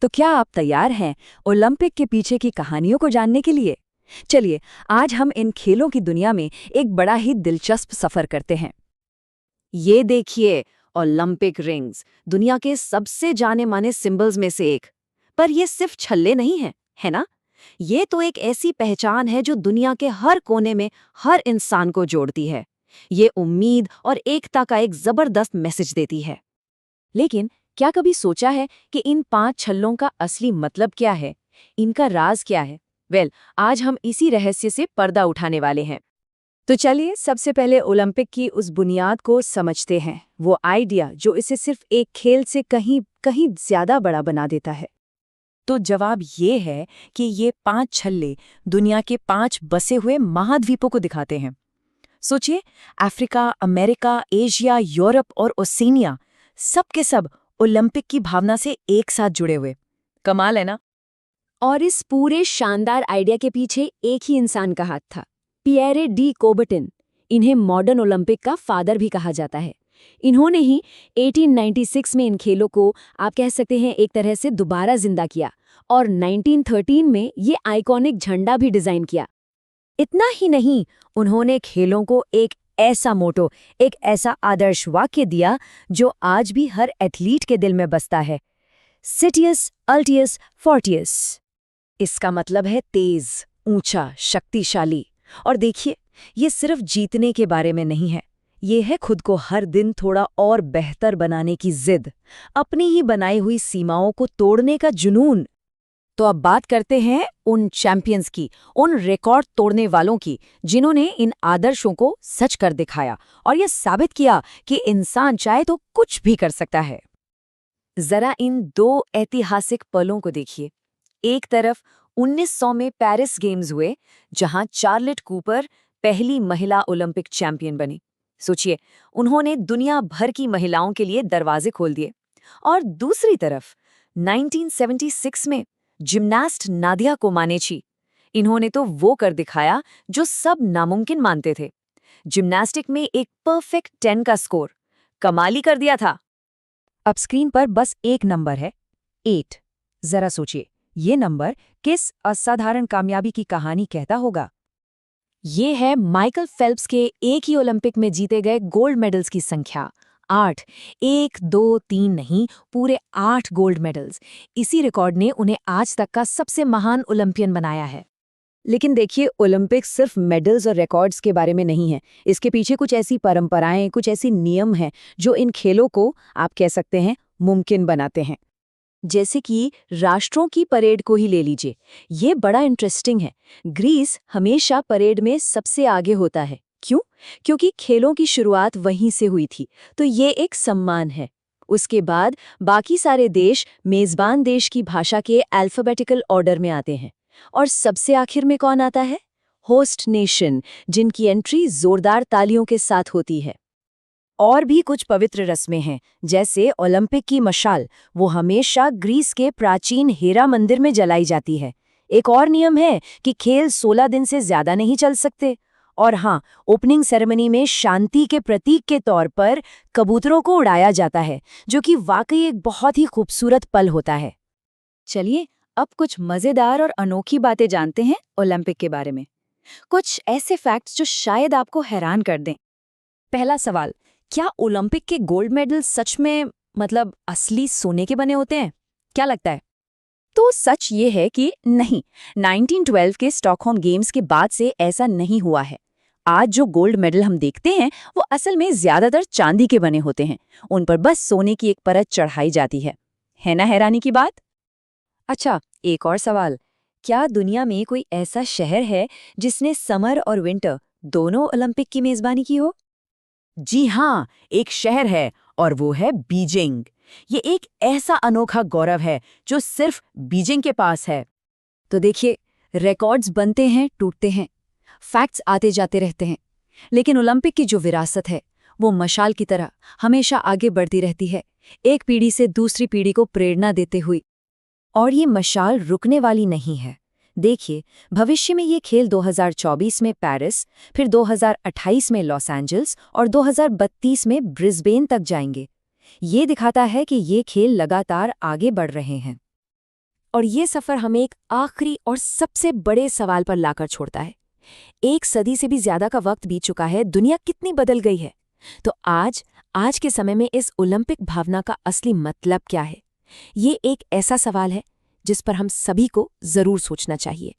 तो क्या आप तैयार हैं ओलंपिक के पीछे की कहानियों को जानने के लिए? चलिए, आज हम इन खेलों की दुनिया में एक बड़ा ही दिलचस्प सफर करते हैं। ये देखिए, ओलंपिक रिंग्स दुनिया के सबसे जाने माने सिंबल्स में से एक। पर ये सिर्फ छल्ले नहीं हैं, है ना? ये तो एक ऐसी पहचान है जो दुनिया के हर कोने में हर इंसान को जोड़ती है। ये उम्मीद और एकता का एक जबरदस्त मैसेज देती है। लेकिन क्या कभी सोचा है कि इन 5 छल्लों का असली मतलब क्या है? इनका राज क्या है? आज हम इसी रहस्य से पर्दा उठाने वाले हैं। तो चलिए, सबसे पहले ओलंपिक की उस बुनियाद को समझते हैं, वो आइडिया जो इसे सिर्फ एक खेल से कहीं कहीं ज्यादा बड़ा बना देता है। तो जवाब ये है कि ये 5 छल्ले दुनिया के 5 बसे हुए महाद्वीपों को दिखाते हैं। सोचिए, अफ्रीका, अमेरिका, एशिया, यूरोप और ओशिनिया, सब के सब ओलंपिक की भावना से एक साथ जुड़े हुए। कमाल है ना? और इस पूरे शानदार आइडिया के पीछे एक ही इंसान का हाथ था, पिएरे डी कोबर्टिन। इन्हें मॉडर्न ओलंपिक का फादर भी कहा जाता है। इन्होंने ही 1896 में इन खेलों को आप कह सकते हैं एक तरह से दोबारा जिंदा किया और 1913 में ये आइकॉनिक झंडा भी डिजाइन किया। इतना ही नहीं, उन्होंने खेलों को एक ऐसा मोटो, एक ऐसा आदर्श वाक्य दिया जो आज भी हर एथलीट के दिल में बसता है, सिटियस अल्टियस फोर्टियस। इसका मतलब है तेज, ऊंचा, शक्तिशाली। और देखिए, ये सिर्फ जीतने के बारे में नहीं है, ये है खुद को हर दिन थोड़ा और बेहतर बनाने की जिद, अपनी ही बनाई हुई सीमाओं को तोड़ने का जुनून। तो अब बात करते हैं उन चैंपियंस की, उन रिकॉर्ड तोड़ने वालों की, जिन्होंने इन आदर्शों को सच कर दिखाया और यह साबित किया कि इंसान चाहे तो कुछ भी कर सकता है। जरा इन 2 ऐतिहासिक पलों को देखिए। एक तरफ 1900 में पेरिस गेम्स हुए, जहां चार्लेट कूपर पहली महिला ओलंपिक चैंपियन बनी। सोचिए, उन्होंने दुनिया भर की महिलाओं के लिए दरवाजे खोल दिए। और दूसरी तरफ 1976 में जिम्नास्ट नादिया कोमानेची, इन्होंने तो वो कर दिखाया जो सब नामुमकिन मानते थे। जिम्नास्टिक में एक परफेक्ट 10 का स्कोर, कमाल ही कर दिया था। अब स्क्रीन पर बस एक नंबर है, 8। जरा सोचिए, ये नंबर किस असाधारण कामयाबी की कहानी कहता होगा? ये है माइकल फेल्प्स के एक ही ओलंपिक में जीते गए गोल्ड मेडल्स की संख्या, 8। 1, 2, 3 नहीं, पूरे 8 गोल्ड मेडल्स। इसी रिकॉर्ड ने उन्हें आज तक का सबसे महान ओलंपियन बनाया है। लेकिन देखिए, ओलंपिक्स सिर्फ मेडल्स और रिकॉर्ड्स के बारे में नहीं है। इसके पीछे कुछ ऐसी परंपराएं, कुछ ऐसी नियम हैं जो इन खेलों को आप कह सकते हैं मुमकिन बनाते हैं। जैसे कि राष्ट्रों की परेड को ही ले लीजिए, ये बड़ा इंटरेस्टिंग है। ग्रीस हमेशा परेड में सबसे आगे होता है। क्यों? क्योंकि खेलों की शुरुआत वहीं से हुई थी, तो ये एक सम्मान है। उसके बाद बाकी सारे देश मेजबान देश की भाषा के अल्फाबेटिकल ऑर्डर में आते हैं। और सबसे आखिर में कौन आता है? होस्ट नेशन, जिनकी एंट्री जोरदार तालियों के साथ होती है। और भी कुछ पवित्र रस्में हैं, जैसे ओलंपिक की मशाल, वो हमेशा ग्रीस के प्राचीन हेरा मंदिर में जलाई जाती है। एक और नियम है कि खेल 16 दिन से ज्यादा नहीं चल सकते। और हाँ, ओपनिंग सेरेमनी में शांति के प्रतीक के तौर पर कबूतरों को उड़ाया जाता है, जो कि वाकई एक बहुत ही खूबसूरत पल होता है। चलिए, अब कुछ मजेदार और अनोखी बातें जानते हैं ओलंपिक के बारे में। कुछ ऐसे फैक्ट्स जो शायद आपको हैरान कर दें। पहला सवाल, क्या ओलंपिक के गोल्ड मेडल सच में असली सोने के बने होते हैं? क्या लगता है? तो सच ये है कि नहीं, 1912 के स्टॉकहोम गेम्स के बाद से ऐसा नहीं हुआ है। आज जो गोल्ड मेडल हम देखते हैं वो असल में ज्यादातर चांदी के बने होते हैं। उन पर बस सोने की एक परत चढ़ाई जाती है। है ना हैरानी की बात? अच्छा, एक और सवाल, क्या दुनिया में कोई ऐसा शहर है जिसने समर और विंटर दोनों ओलंपिक की मेजबानी की हो? जी हाँ, एक शहर है और वो है बीजिंग। ये एक ऐसा अनोखा गौरव है जो सिर्फ बीजिंग के पास है। तो देखिए, रिकॉर्ड्स बनते हैं, टूटते हैं, फैक्ट्स आते जाते रहते हैं, लेकिन ओलंपिक की जो विरासत है वो मशाल की तरह हमेशा आगे बढ़ती रहती है, एक पीढ़ी से दूसरी पीढ़ी को प्रेरणा देते हुए। और ये मशाल रुकने वाली नहीं है। देखिए, भविष्य में ये खेल 2024 में पेरिस, फिर 2028 में लॉस एंजल्स और 2032 में ब्रिस्बेन तक जाएंगे। ये दिखाता है कि ये खेल लगातार आगे बढ़ रहे हैं। और ये सफ़र हमें एक आखिरी और सबसे बड़े सवाल पर लाकर छोड़ता है। 1 सदी से भी ज्यादा का वक्त बीत चुका है, दुनिया कितनी बदल गई है। तो आज के समय में इस ओलंपिक भावना का असली मतलब क्या है? ये एक ऐसा सवाल है जिस पर हम सभी को जरूर सोचना चाहिए।